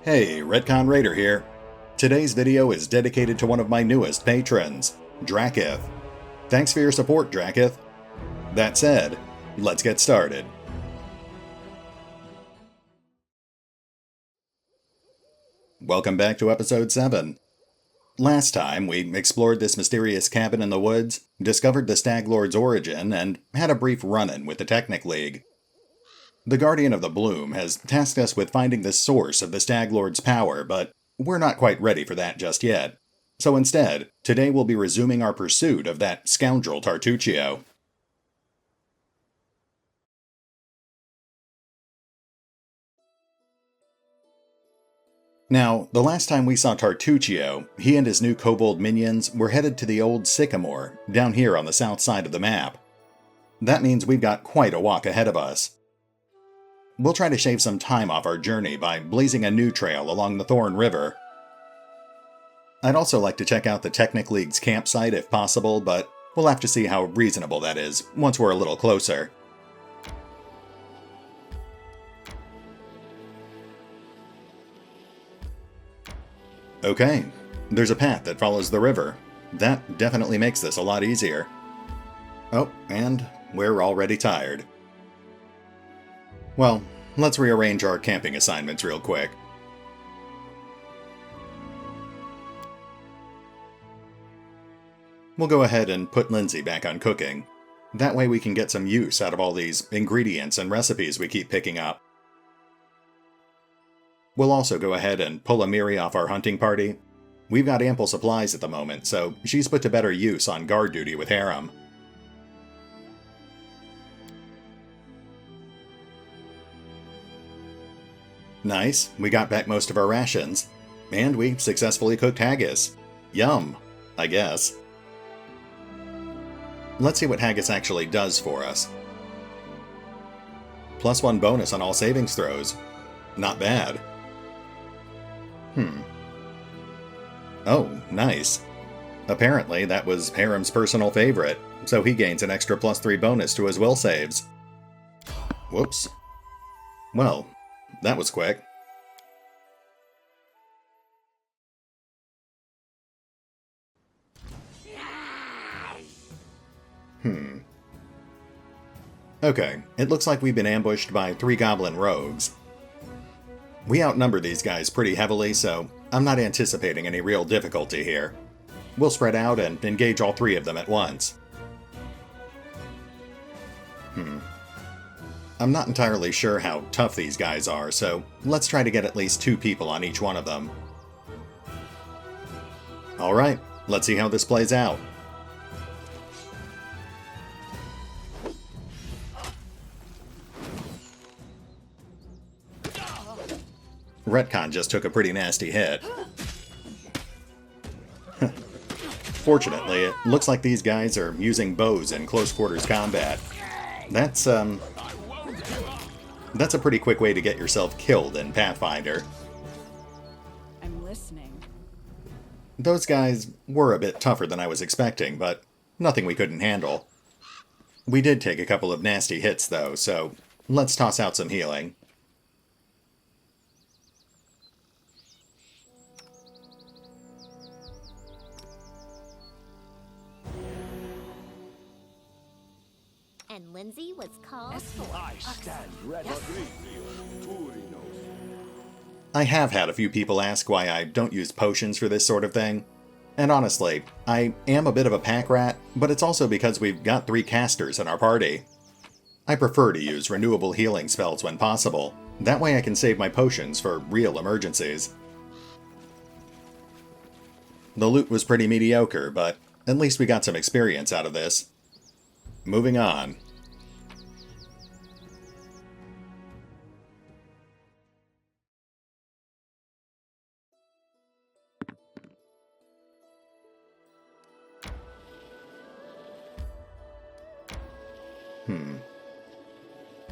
Hey, RetconRaider here. Today's video is dedicated to one of my newest patrons, Drakiith. Thanks for your support, Drakiith. That said, let's get started. Welcome back to episode 7. Last time, we explored this mysterious cabin in the woods, discovered the Stag Lord's origin, and had a brief run-in with the Technic League. The Guardian of the Bloom has tasked us with finding the source of the Stag Lord's power, but we're not quite ready for that just yet. So instead, today we'll be resuming our pursuit of that scoundrel Tartuccio. Now, the last time we saw Tartuccio, he and his new kobold minions were headed to the Old Sycamore, down here on the south side of the map. That means we've got quite a walk ahead of us. We'll try to shave some time off our journey by blazing a new trail along the Thorn River. I'd also like to check out the Technic League's campsite if possible, but we'll have to see how reasonable that is once we're a little closer. Okay, there's a path that follows the river. That definitely makes this a lot easier. Oh, and we're already tired. Well, let's rearrange our camping assignments real quick. We'll go ahead and put Lindsay back on cooking. That way we can get some use out of all these ingredients and recipes we keep picking up. We'll also go ahead and pull Amiri off our hunting party. We've got ample supplies at the moment, so she's put to better use on guard duty with Harem. Nice, we got back most of our rations. And we successfully cooked haggis. Yum, I guess. Let's see what haggis actually does for us. +1 bonus on all savings throws. Not bad. Oh, nice. Apparently that was Harem's personal favorite, so he gains an extra +3 bonus to his will saves. Whoops. Well, that was quick. Okay, it looks like we've been ambushed by 3 Goblin Rogues. We outnumber these guys pretty heavily, so I'm not anticipating any real difficulty here. We'll spread out and engage all 3 of them at once. I'm not entirely sure how tough these guys are, so let's try to get at least 2 people on each one of them. Alright, let's see how this plays out. Retcon just took a pretty nasty hit. Fortunately, it looks like these guys are using bows in close quarters combat. That's a pretty quick way to get yourself killed in Pathfinder. I'm listening. Those guys were a bit tougher than I was expecting, but nothing we couldn't handle. We did take a couple of nasty hits though, so let's toss out some healing. And Lindsay was called... I stand ready. I have had a few people ask why I don't use potions for this sort of thing. And honestly, I am a bit of a pack rat, but it's also because we've got 3 casters in our party. I prefer to use renewable healing spells when possible. That way I can save my potions for real emergencies. The loot was pretty mediocre, but at least we got some experience out of this. Moving on.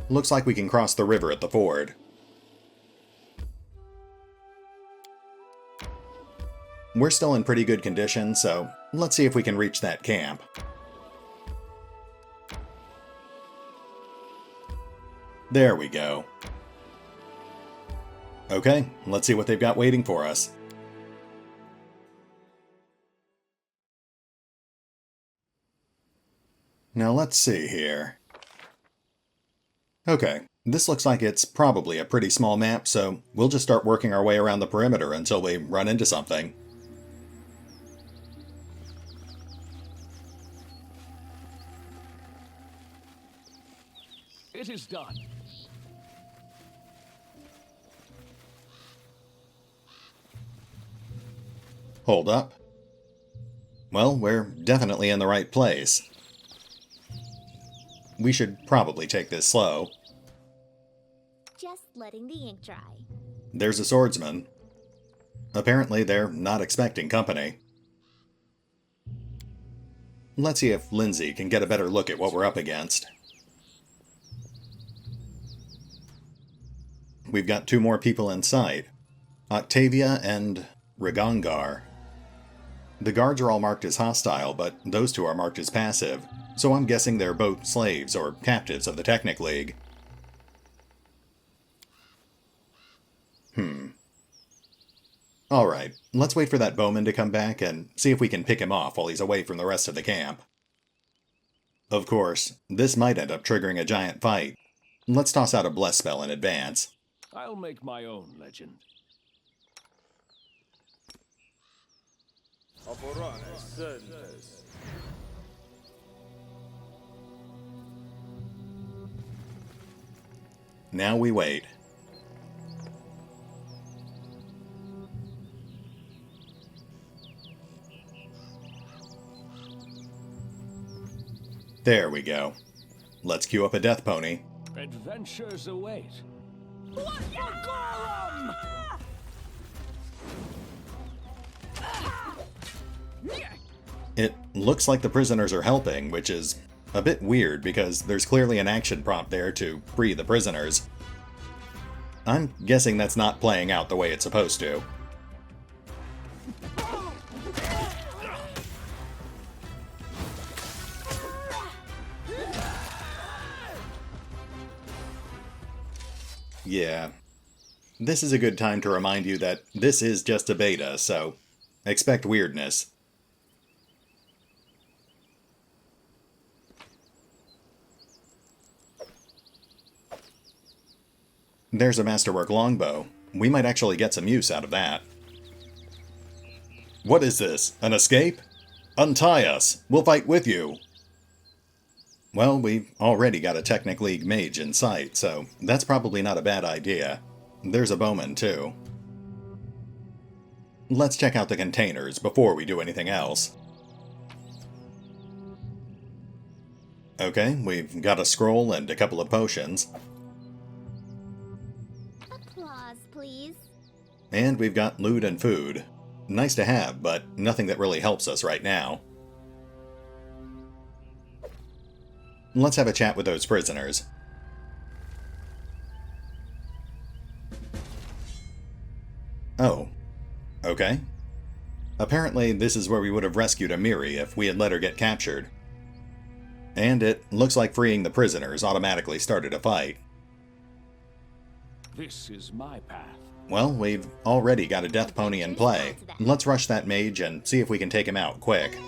Looks like we can cross the river at the ford. We're still in pretty good condition, so let's see if we can reach that camp. There we go. Okay, let's see what they've got waiting for us. Now let's see here. Okay, this looks like it's probably a pretty small map, so we'll just start working our way around the perimeter until we run into something. It is done. Hold up. Well, we're definitely in the right place. We should probably take this slow. Just letting the ink dry. There's a swordsman. Apparently they're not expecting company. Let's see if Lindsay can get a better look at what we're up against. We've got 2 more people in sight. Octavia and Rigongar. The guards are all marked as hostile, but those 2 are marked as passive, so I'm guessing they're both slaves or captives of the Technic League. Alright, let's wait for that bowman to come back and see if we can pick him off while he's away from the rest of the camp. Of course, this might end up triggering a giant fight. Let's toss out a bless spell in advance. I'll make my own legend. Now we wait. There we go. Let's queue up a death pony. Adventures await. It looks like the prisoners are helping, which is a bit weird because there's clearly an action prompt there to free the prisoners. I'm guessing that's not playing out the way it's supposed to. Yeah. This is a good time to remind you that this is just a beta, so expect weirdness. There's a masterwork longbow. We might actually get some use out of that. What is this? An escape? Untie us! We'll fight with you! Well, we've already got a Technic League mage in sight, so that's probably not a bad idea. There's a bowman, too. Let's check out the containers before we do anything else. Okay, we've got a scroll and a couple of potions. Applause, please. And we've got loot and food. Nice to have, but nothing that really helps us right now. Let's have a chat with those prisoners. Oh. Okay. Apparently, this is where we would have rescued Amiri if we had let her get captured. And it looks like freeing the prisoners automatically started a fight. This is my path. Well, we've already got a death pony in play. Let's rush that mage and see if we can take him out quick.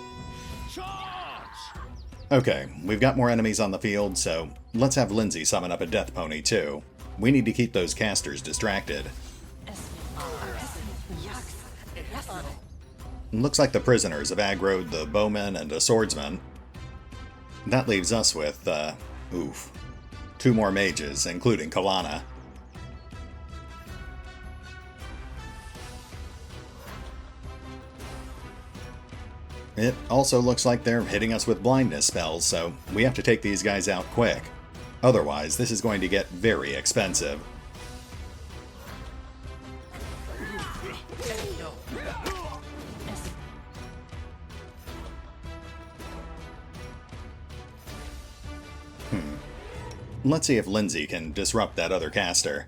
Okay, we've got more enemies on the field, so let's have Lindsay summon up a death pony too. We need to keep those casters distracted. Looks like the prisoners have aggroed the bowman and a swordsman. That leaves us with, 2 more mages, including Kalana. It also looks like they're hitting us with blindness spells, so we have to take these guys out quick. Otherwise, this is going to get very expensive. Let's see if Lindsay can disrupt that other caster.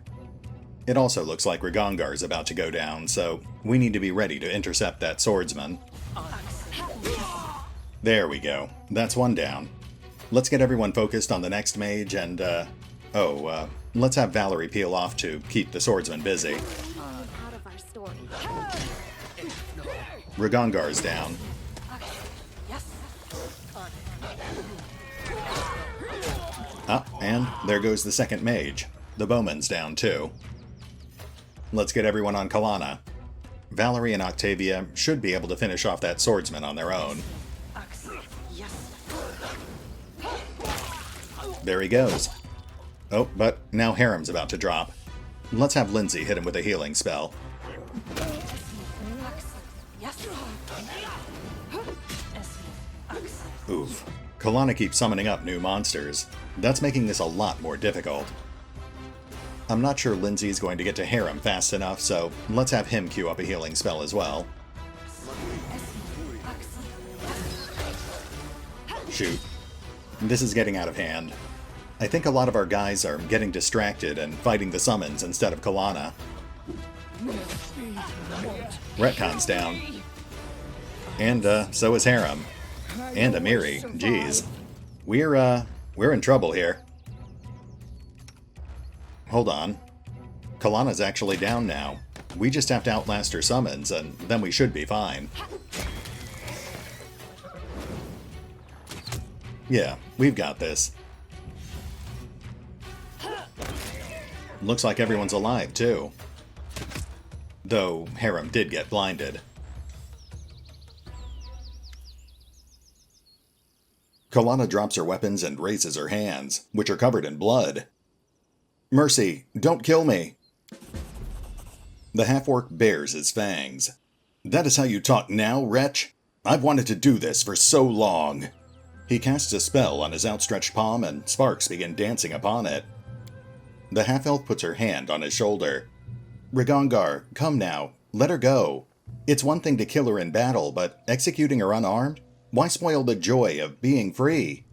It also looks like Rigongar's about to go down, so we need to be ready to intercept that swordsman. There we go. That's one down. Let's get everyone focused on the next mage and, let's have Valerie peel off to keep the swordsman busy. story. Ragongar's down. Ah, and there goes the second mage. The bowman's down too. Let's get everyone on Kalana. Valerie and Octavia should be able to finish off that swordsman on their own. There he goes. Oh, but now Harem's about to drop. Let's have Lindsay hit him with a healing spell. Oof. Kalana keeps summoning up new monsters. That's making this a lot more difficult. I'm not sure Lindsay's going to get to Harem fast enough, so let's have him queue up a healing spell as well. Shoot. This is getting out of hand. I think a lot of our guys are getting distracted and fighting the summons instead of Kalana. Retcon's down. And, so is Harem. And Amiri. Jeez. We're in trouble here. Hold on. Kalana's actually down now. We just have to outlast her summons, and then we should be fine. Yeah, we've got this. Looks like everyone's alive, too. Though Harem did get blinded. Kalana drops her weapons and raises her hands, which are covered in blood. Mercy, don't kill me! The half-orc bares his fangs. That is how you talk now, wretch? I've wanted to do this for so long. He casts a spell on his outstretched palm and sparks begin dancing upon it. The half-elf puts her hand on his shoulder. Ragongar, come now. Let her go. It's one thing to kill her in battle, but executing her unarmed? Why spoil the joy of being free?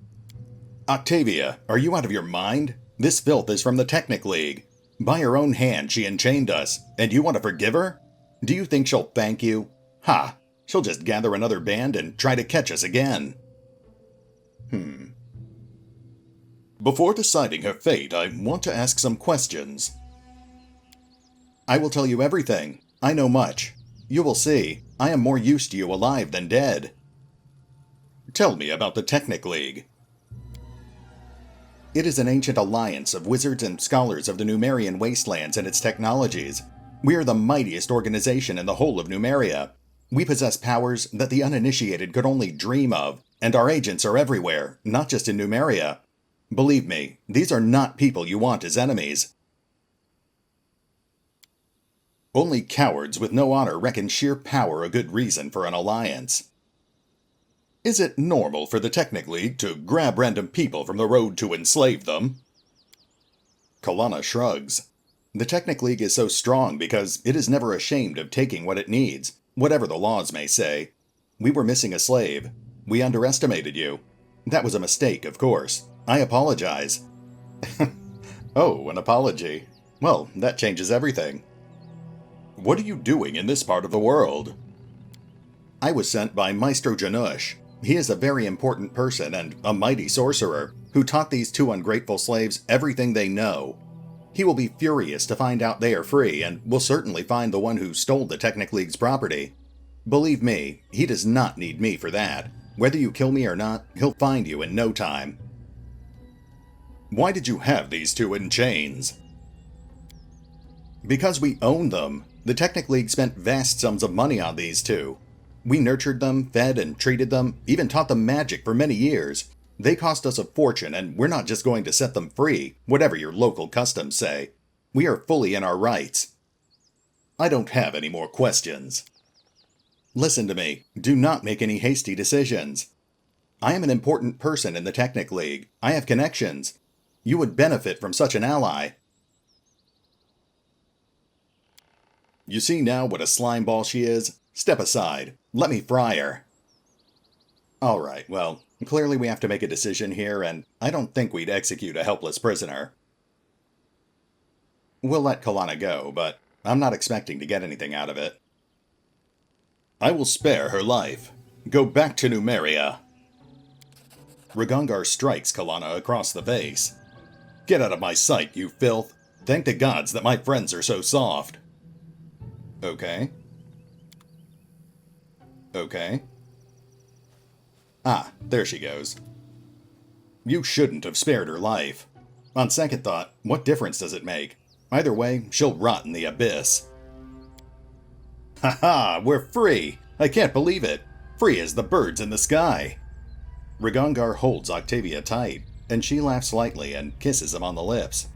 Octavia, are you out of your mind? This filth is from the Technic League. By her own hand she enchained us, and you want to forgive her? Do you think she'll thank you? Ha! She'll just gather another band and try to catch us again. Before deciding her fate, I want to ask some questions. I will tell you everything. I know much. You will see. I am more used to you alive than dead. Tell me about the Technic League. It is an ancient alliance of wizards and scholars of the Numerian wastelands and its technologies. We are the mightiest organization in the whole of Numeria. We possess powers that the uninitiated could only dream of, and our agents are everywhere, not just in Numeria. Believe me, these are not people you want as enemies. Only cowards with no honor reckon sheer power a good reason for an alliance. Is it normal for the Technic League to grab random people from the road to enslave them? Kalana shrugs. The Technic League is so strong because it is never ashamed of taking what it needs, whatever the laws may say. We were missing a slave. We underestimated you. That was a mistake, of course. I apologize. Oh, an apology. Well, that changes everything. What are you doing in this part of the world? I was sent by Maestro Janusz. He is a very important person and a mighty sorcerer who taught these two ungrateful slaves everything they know. He will be furious to find out they are free and will certainly find the one who stole the Technic League's property. Believe me, he does not need me for that. Whether you kill me or not, he'll find you in no time. Why did you have these two in chains? Because we own them. The Technic League spent vast sums of money on these two. We nurtured them, fed and treated them, even taught them magic for many years. They cost us a fortune, and we're not just going to set them free, whatever your local customs say. We are fully in our rights. I don't have any more questions. Listen to me. Do not make any hasty decisions. I am an important person in the Technic League. I have connections. You would benefit from such an ally. You see now what a slimeball she is? Step aside. Let me fry her. Alright, well, clearly we have to make a decision here, and I don't think we'd execute a helpless prisoner. We'll let Kalana go, but I'm not expecting to get anything out of it. I will spare her life. Go back to Numeria. Ragongar strikes Kalana across the face. Get out of my sight, you filth. Thank the gods that my friends are so soft. Okay. Okay. Ah, there she goes. You shouldn't have spared her life. On second thought, what difference does it make? Either way, she'll rot in the abyss. Haha, we're free! I can't believe it! Free as the birds in the sky! Rigongar holds Octavia tight, and she laughs lightly and kisses him on the lips.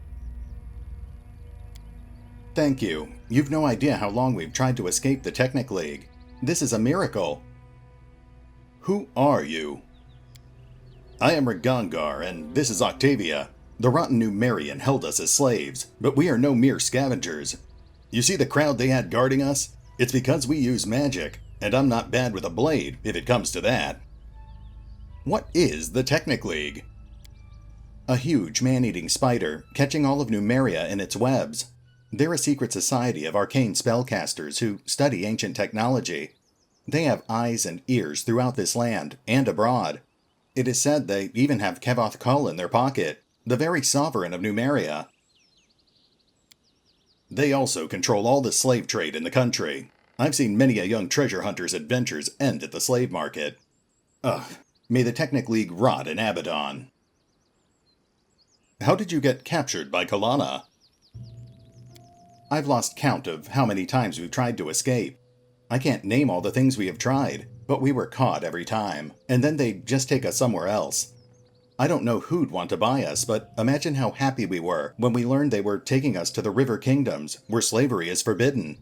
Thank you. You've no idea how long we've tried to escape the Technic League. This is a miracle. Who are you? I am Rigongar, and this is Octavia. The rotten Numerian held us as slaves, but we are no mere scavengers. You see the crowd they had guarding us? It's because we use magic, and I'm not bad with a blade, if it comes to that. What is the Technic League? A huge man-eating spider, catching all of Numeria in its webs. They're a secret society of arcane spellcasters who study ancient technology. They have eyes and ears throughout this land, and abroad. It is said they even have Kevoth Kull in their pocket, the very sovereign of Numeria. They also control all the slave trade in the country. I've seen many a young treasure hunter's adventures end at the slave market. Ugh, may the Technic League rot in Abaddon. How did you get captured by Kalana? I've lost count of how many times we've tried to escape. I can't name all the things we have tried, but we were caught every time, and then they'd just take us somewhere else. I don't know who'd want to buy us, but imagine how happy we were when we learned they were taking us to the River Kingdoms, where slavery is forbidden.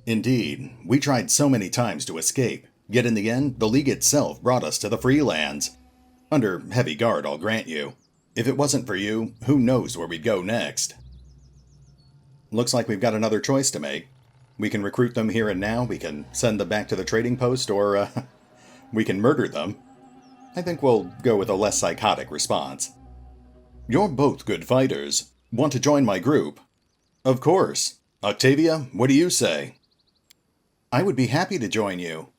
Indeed, we tried so many times to escape, yet in the end, the League itself brought us to the Freelands. Under heavy guard, I'll grant you. If it wasn't for you, who knows where we'd go next? Looks like we've got another choice to make. We can recruit them here and now, we can send them back to the trading post, or, we can murder them. I think we'll go with a less psychotic response. You're both good fighters. Want to join my group? Of course. Octavia, what do you say? I would be happy to join you.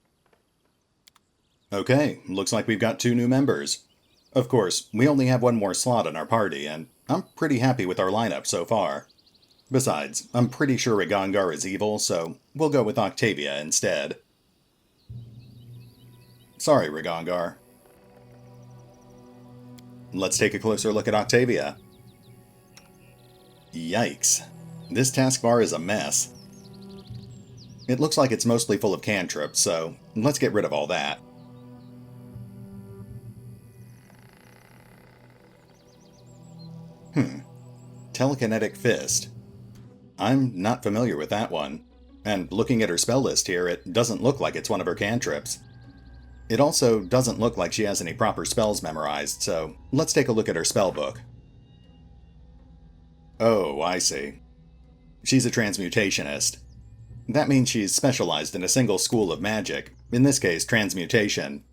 Okay, looks like we've got 2 new members. Of course, we only have 1 more slot in our party, and I'm pretty happy with our lineup so far. Besides, I'm pretty sure Rigongar is evil, so we'll go with Octavia instead. Sorry, Rigongar. Let's take a closer look at Octavia. Yikes. This taskbar is a mess. It looks like it's mostly full of cantrips, so let's get rid of all that. Telekinetic Fist. I'm not familiar with that one. And looking at her spell list here, it doesn't look like it's one of her cantrips. It also doesn't look like she has any proper spells memorized, so let's take a look at her spell book. Oh, I see. She's a transmutationist. That means she's specialized in a single school of magic, in this case, transmutation.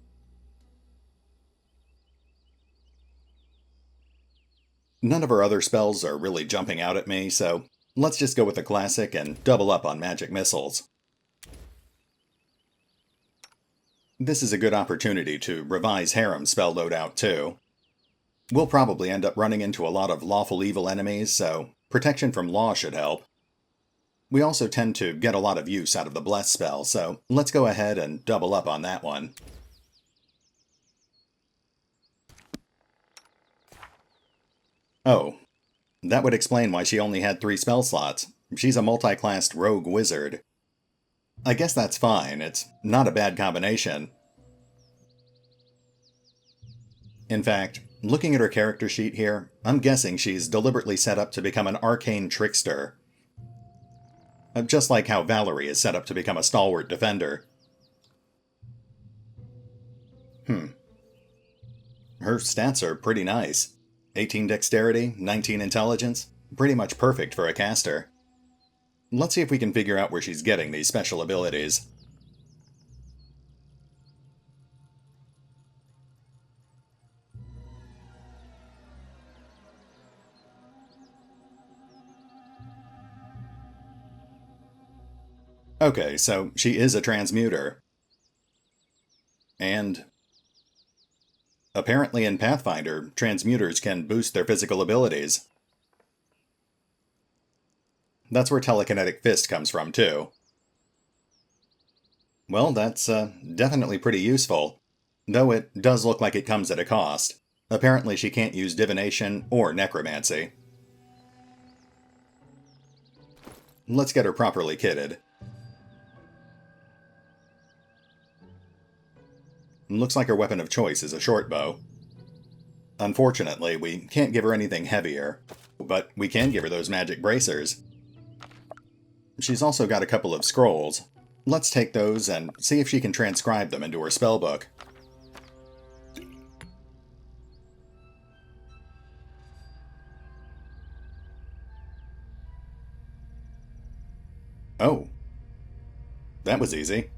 None of her other spells are really jumping out at me, so let's just go with the classic and double up on magic missiles. This is a good opportunity to revise Harem's spell loadout too. We'll probably end up running into a lot of lawful evil enemies, so protection from law should help. We also tend to get a lot of use out of the Bless spell, so let's go ahead and double up on that one. Oh, that would explain why she only had 3 spell slots. She's a multi-classed rogue wizard. I guess that's fine, it's not a bad combination. In fact, looking at her character sheet here, I'm guessing she's deliberately set up to become an arcane trickster. Just like how Valerie is set up to become a stalwart defender. Her stats are pretty nice. 18 dexterity, 19 intelligence, pretty much perfect for a caster. Let's see if we can figure out where she's getting these special abilities. Okay, so she is a transmuter. And apparently in Pathfinder, transmuters can boost their physical abilities. That's where Telekinetic Fist comes from, too. Well, that's definitely pretty useful. Though it does look like it comes at a cost. Apparently she can't use Divination or Necromancy. Let's get her properly kitted. Looks like her weapon of choice is a short bow. Unfortunately, we can't give her anything heavier, but we can give her those magic bracers. She's also got a couple of scrolls. Let's take those and see if she can transcribe them into her spellbook. Oh. That was easy.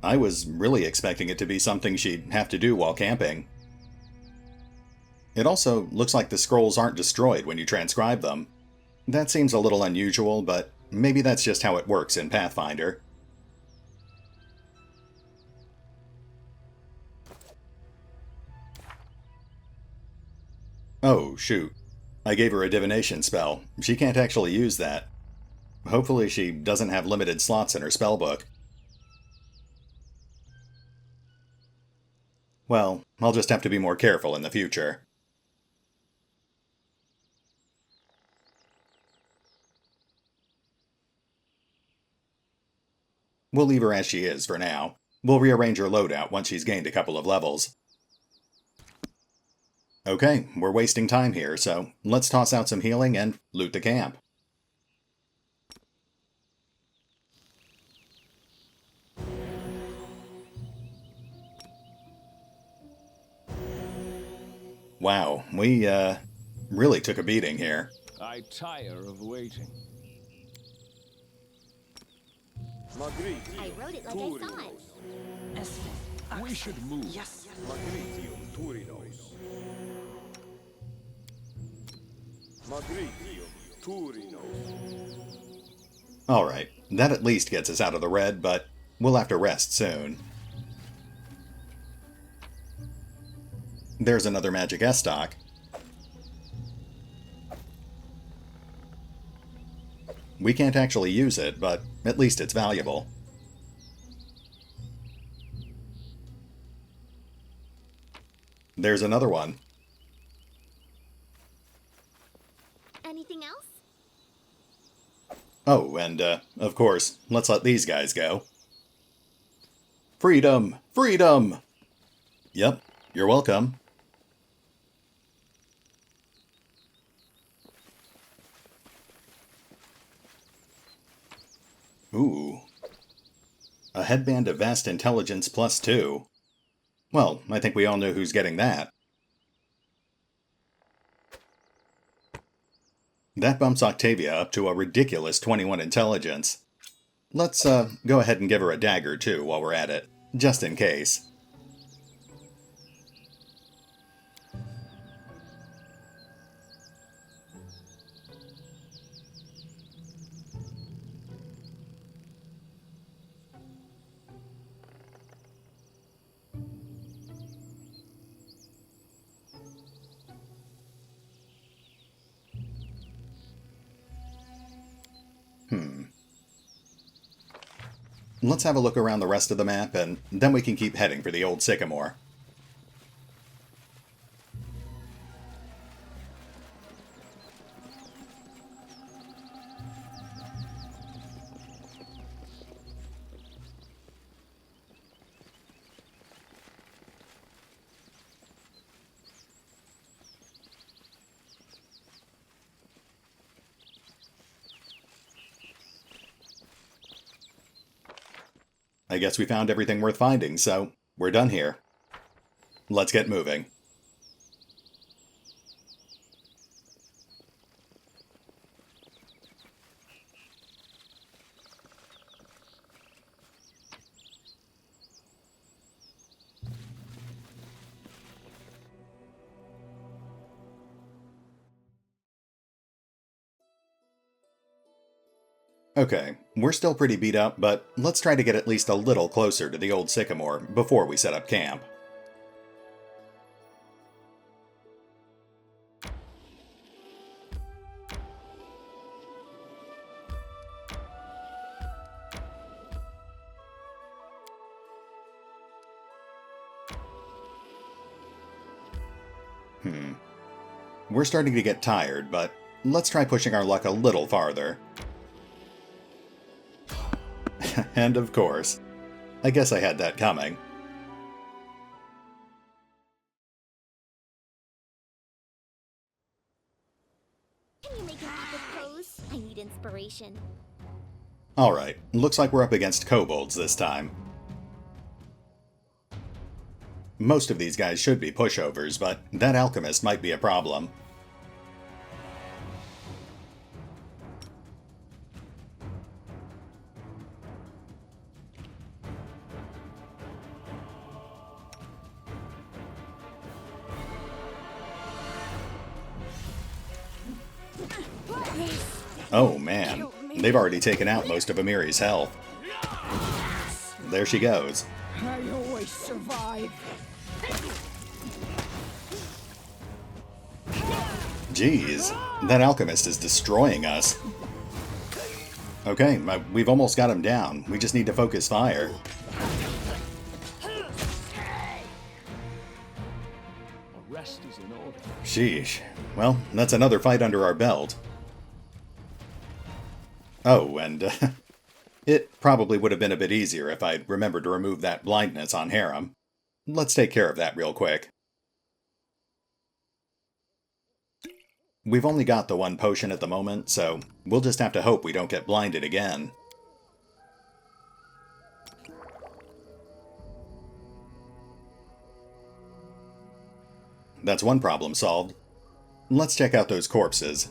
I was really expecting it to be something she'd have to do while camping. It also looks like the scrolls aren't destroyed when you transcribe them. That seems a little unusual, but maybe that's just how it works in Pathfinder. Oh, shoot. I gave her a divination spell. She can't actually use that. Hopefully she doesn't have limited slots in her spellbook. Well, I'll just have to be more careful in the future. We'll leave her as she is for now. We'll rearrange her loadout once she's gained a couple of levels. Okay, we're wasting time here, so let's toss out some healing and loot the camp. Wow, we, really took a beating here. I tire of waiting. I wrote it like I saw it. We should move. Yes. Alright, that at least gets us out of the red, but we'll have to rest soon. There's another magic S-stock. We can't actually use it, but at least it's valuable. There's another one. Anything else? Oh, and, of course, let's let these guys go. Freedom! Freedom! Yep, you're welcome. Ooh. A headband of vast intelligence +2. Well, I think we all know who's getting that. That bumps Octavia up to a ridiculous 21 intelligence. Let's, go ahead and give her a dagger, too, while we're at it. Just in case. Let's have a look around the rest of the map, and then we can keep heading for the Old Sycamore. I guess we found everything worth finding, so we're done here. Let's get moving. Okay, we're still pretty beat up, but let's try to get at least a little closer to the Old Sycamore before we set up camp. We're starting to get tired, but let's try pushing our luck a little farther. And of course, I guess I had that coming. Can you make an epic pose? I need inspiration. Alright, looks like we're up against kobolds this time. Most of these guys should be pushovers, but that alchemist might be a problem. Oh man, they've already taken out most of Amiri's health. There she goes. I always survive. Jeez, that alchemist is destroying us. Okay, we've almost got him down. We just need to focus fire. Rest is in order. Sheesh. Well, that's another fight under our belt. Oh, and it probably would have been a bit easier if I'd remembered to remove that blindness on Harem. Let's take care of that real quick. We've only got the one potion at the moment, so we'll just have to hope we don't get blinded again. That's one problem solved. Let's check out those corpses.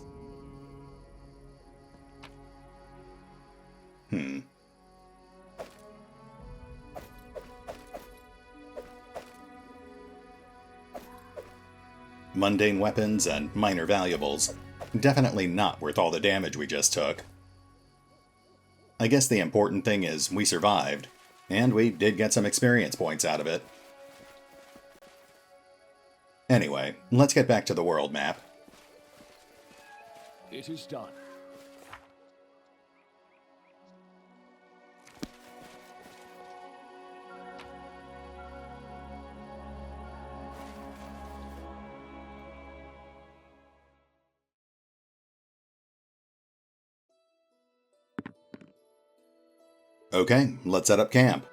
Mundane weapons and minor valuables. Definitely not worth all the damage we just took. I guess the important thing is we survived, and we did get some experience points out of it. Anyway, let's get back to the world map. It is done. Okay, let's set up camp.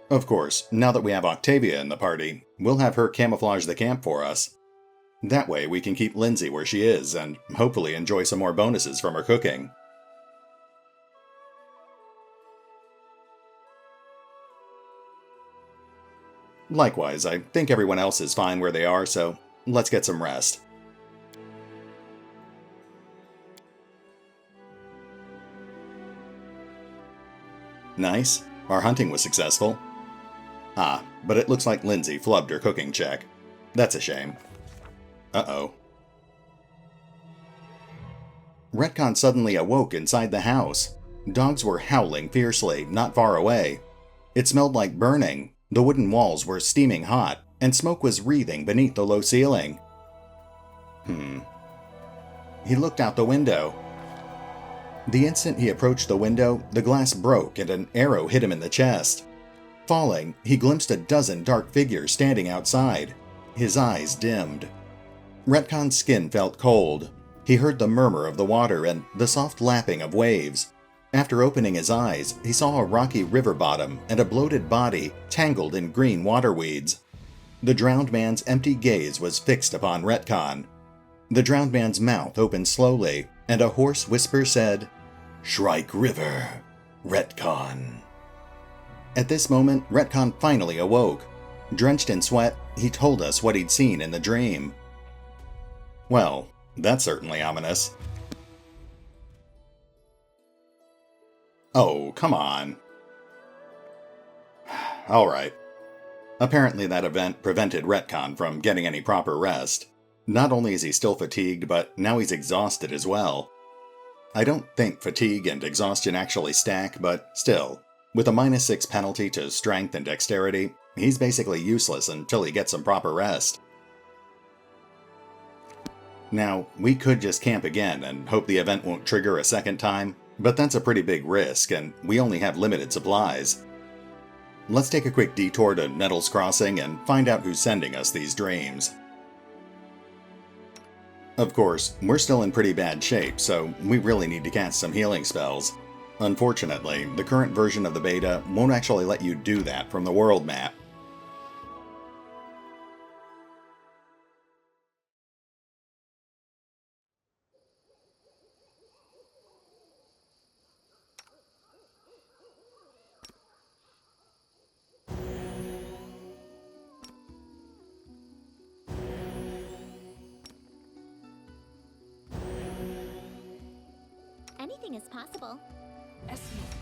Of course, now that we have Octavia in the party, we'll have her camouflage the camp for us. That way we can keep Lindsay where she is and hopefully enjoy some more bonuses from her cooking. Likewise, I think everyone else is fine where they are, so let's get some rest. Nice. Our hunting was successful. Ah, but it looks like Lindsay flubbed her cooking check. That's a shame. Uh-oh. Retcon suddenly awoke inside the house. Dogs were howling fiercely, not far away. It smelled like burning. The wooden walls were steaming hot, and smoke was wreathing beneath the low ceiling. He looked out the window. The instant he approached the window, the glass broke and an arrow hit him in the chest. Falling, he glimpsed a dozen dark figures standing outside. His eyes dimmed. Retcon's skin felt cold. He heard the murmur of the water and the soft lapping of waves. After opening his eyes, he saw a rocky river bottom and a bloated body tangled in green waterweeds. The drowned man's empty gaze was fixed upon Retcon. The drowned man's mouth opened slowly, and a hoarse whisper said, "Shrike River, Retcon." At this moment, Retcon finally awoke. Drenched in sweat, he told us what he'd seen in the dream. Well, that's certainly ominous. Oh, come on. Alright. Apparently that event prevented Retcon from getting any proper rest. Not only is he still fatigued, but now he's exhausted as well. I don't think fatigue and exhaustion actually stack, but still, with a -6 penalty to strength and dexterity, he's basically useless until he gets some proper rest. Now, we could just camp again and hope the event won't trigger a second time, but that's a pretty big risk, and we only have limited supplies. let's take a quick detour to Nettles Crossing and find out who's sending us these dreams. Of course, we're still in pretty bad shape, so we really need to cast some healing spells. Unfortunately, the current version of the beta won't actually let you do that from the world map. Anything is possible.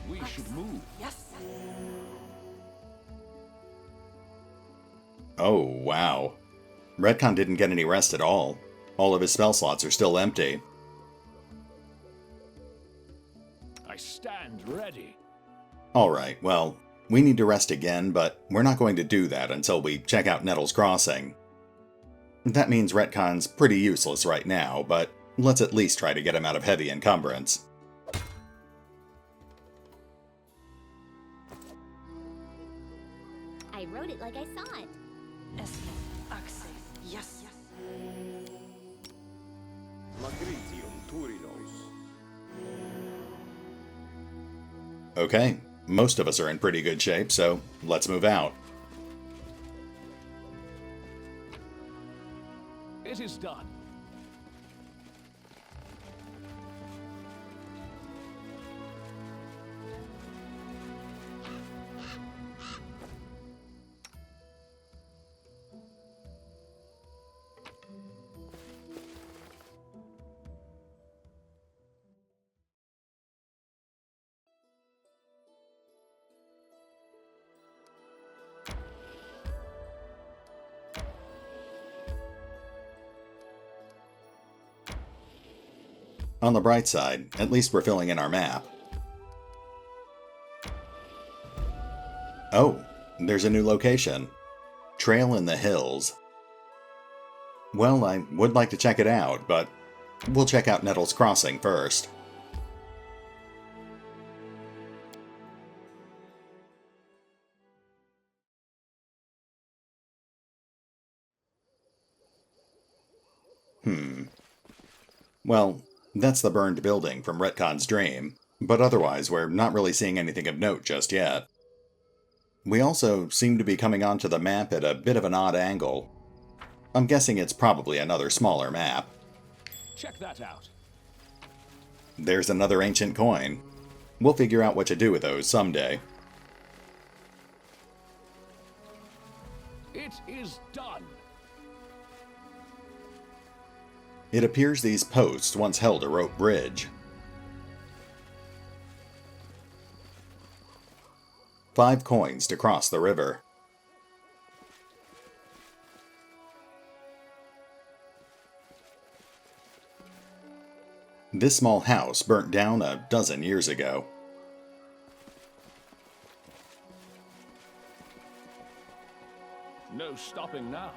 We should move. Yes. Oh, wow. Retcon didn't get any rest at all. All of his spell slots are still empty. I stand ready. Alright, well, we need to rest again, but we're not going to do that until we check out Nettles Crossing. That means Retcon's pretty useless right now, but let's at least try to get him out of heavy encumbrance. I wrote it like I saw it. Yes. Okay, most of us are in pretty good shape, so let's move out. It is done. On the bright side, at least we're filling in our map. Oh, there's a new location. Trail in the Hills. Well, I would like to check it out, but we'll check out Nettles Crossing first. Well, that's the burned building from Retcon's dream, but otherwise we're not really seeing anything of note just yet. We also seem to be coming onto the map at a bit of an odd angle. I'm guessing it's probably another smaller map. Check that out. There's another ancient coin. We'll figure out what to do with those someday. It is done. It appears these posts once held a rope bridge. 5 coins to cross the river. This small house burnt down a dozen years ago. No stopping now.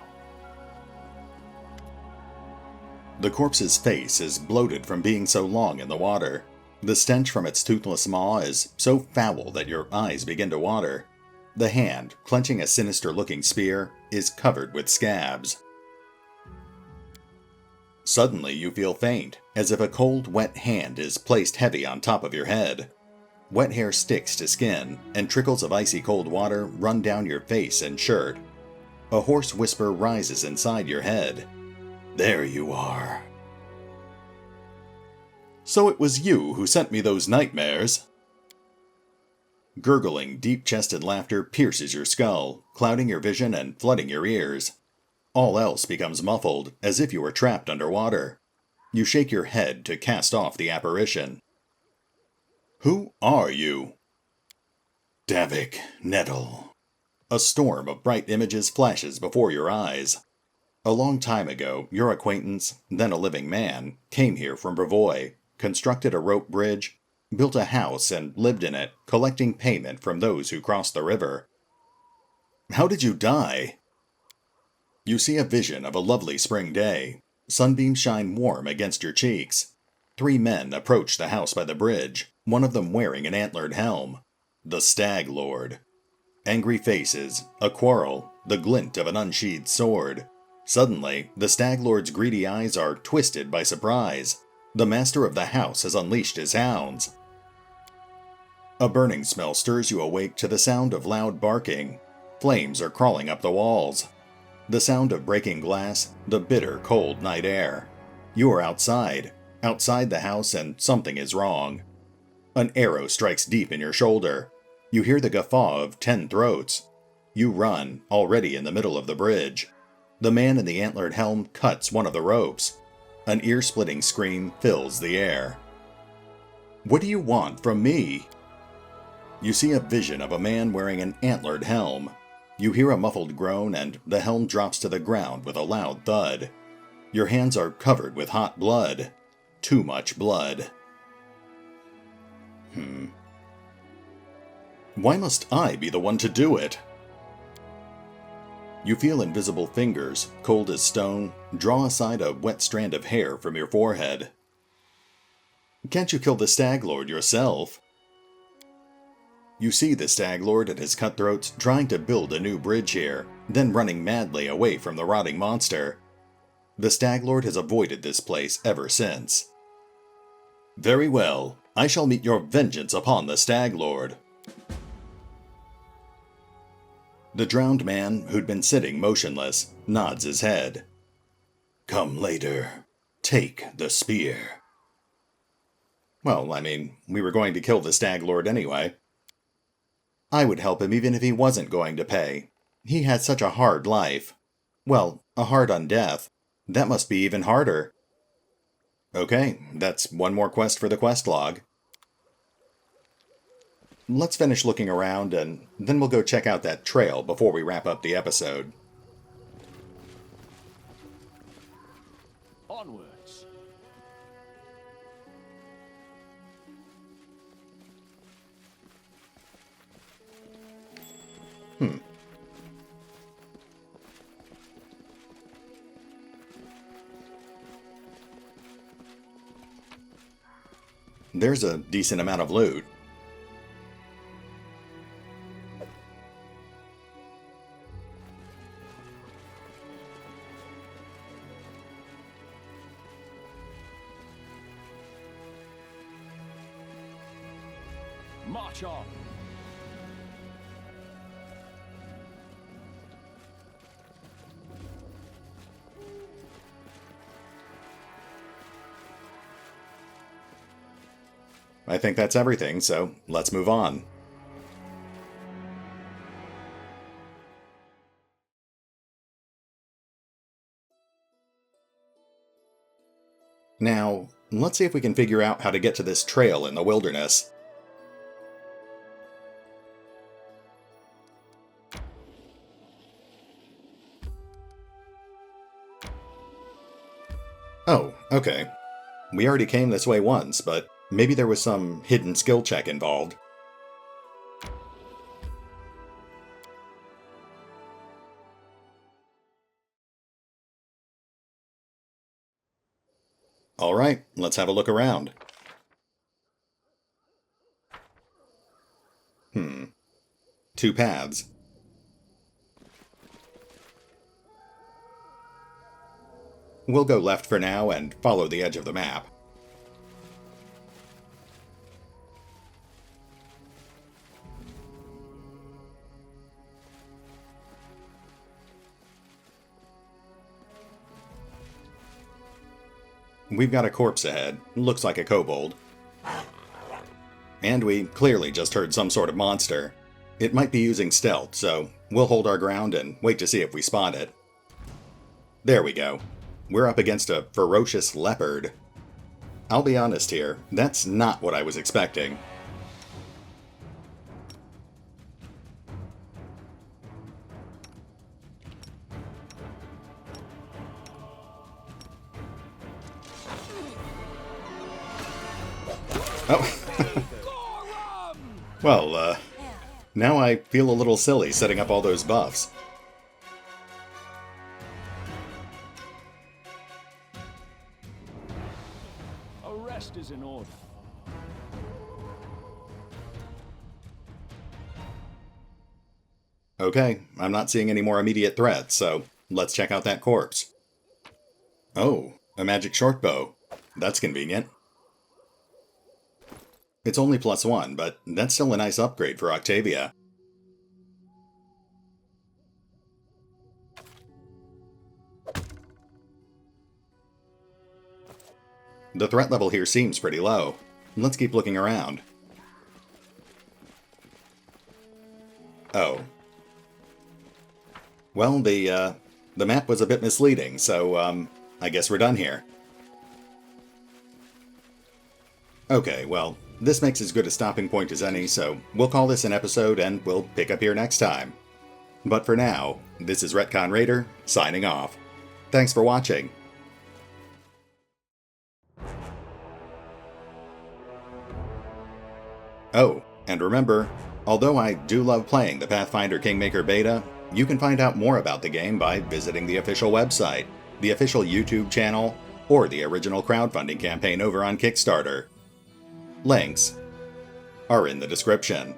The corpse's face is bloated from being so long in the water. The stench from its toothless maw is so foul that your eyes begin to water. The hand, clenching a sinister-looking spear, is covered with scabs. Suddenly you feel faint, as if a cold, wet hand is placed heavy on top of your head. Wet hair sticks to skin, and trickles of icy cold water run down your face and shirt. A hoarse whisper rises inside your head. There you are. So it was you who sent me those nightmares? Gurgling, deep-chested laughter pierces your skull, clouding your vision and flooding your ears. All else becomes muffled, as if you were trapped underwater. You shake your head to cast off the apparition. Who are you? Davik Nettle. A storm of bright images flashes before your eyes. A long time ago, your acquaintance, then a living man, came here from Brevoy, constructed a rope bridge, built a house, and lived in it, collecting payment from those who crossed the river. How did you die? You see a vision of a lovely spring day. Sunbeams shine warm against your cheeks. 3 men approach the house by the bridge, one of them wearing an antlered helm. The Stag Lord. Angry faces, a quarrel, the glint of an unsheathed sword. Suddenly, the Stag Lord's greedy eyes are twisted by surprise. The master of the house has unleashed his hounds. A burning smell stirs you awake to the sound of loud barking. Flames are crawling up the walls. The sound of breaking glass, the bitter, cold night air. You are outside the house, and something is wrong. An arrow strikes deep in your shoulder. You hear the guffaw of 10 throats. You run, already in the middle of the bridge. The man in the antlered helm cuts one of the ropes. An ear-splitting scream fills the air. What do you want from me? You see a vision of a man wearing an antlered helm. You hear a muffled groan, and the helm drops to the ground with a loud thud. Your hands are covered with hot blood. Too much blood. Why must I be the one to do it? You feel invisible fingers, cold as stone, draw aside a wet strand of hair from your forehead. Can't you kill the Stag Lord yourself? You see the Stag Lord and his cutthroats trying to build a new bridge here, then running madly away from the rotting monster. The Stag Lord has avoided this place ever since. Very well, I shall meet your vengeance upon the Stag Lord. The drowned man, who'd been sitting motionless, nods his head. Come later. Take the spear. Well, I mean, we were going to kill the Stag Lord anyway. I would help him even if he wasn't going to pay. He had such a hard life. Well, a hard undeath. That must be even harder. Okay, that's one more quest for the quest log. Let's finish looking around, and then we'll go check out that trail before we wrap up the episode. Onwards. There's a decent amount of loot. March on. I think that's everything, so let's move on. Now, let's see if we can figure out how to get to this trail in the wilderness. Oh, okay. We already came this way once, but maybe there was some hidden skill check involved. Alright, let's have a look around. 2 paths. We'll go left for now and follow the edge of the map. We've got a corpse ahead. Looks like a kobold. And we clearly just heard some sort of monster. It might be using stealth, so we'll hold our ground and wait to see if we spot it. There we go. We're up against a ferocious leopard. I'll be honest here, that's not what I was expecting. Oh. Well, now I feel a little silly setting up all those buffs. Arrest is in order. Okay, I'm not seeing any more immediate threats, so let's check out that corpse. Oh, a magic shortbow. That's convenient. It's only +1, but that's still a nice upgrade for Octavia. The threat level here seems pretty low. Let's keep looking around. Oh. Well, the map was a bit misleading, so, I guess we're done here. Okay, well, this makes as good a stopping point as any, so we'll call this an episode and we'll pick up here next time. But for now, this is RetconRaider, signing off. Thanks for watching. Oh, and remember, although I do love playing the Pathfinder Kingmaker beta, you can find out more about the game by visiting the official website, the official YouTube channel, or the original crowdfunding campaign over on Kickstarter. Links are in the description.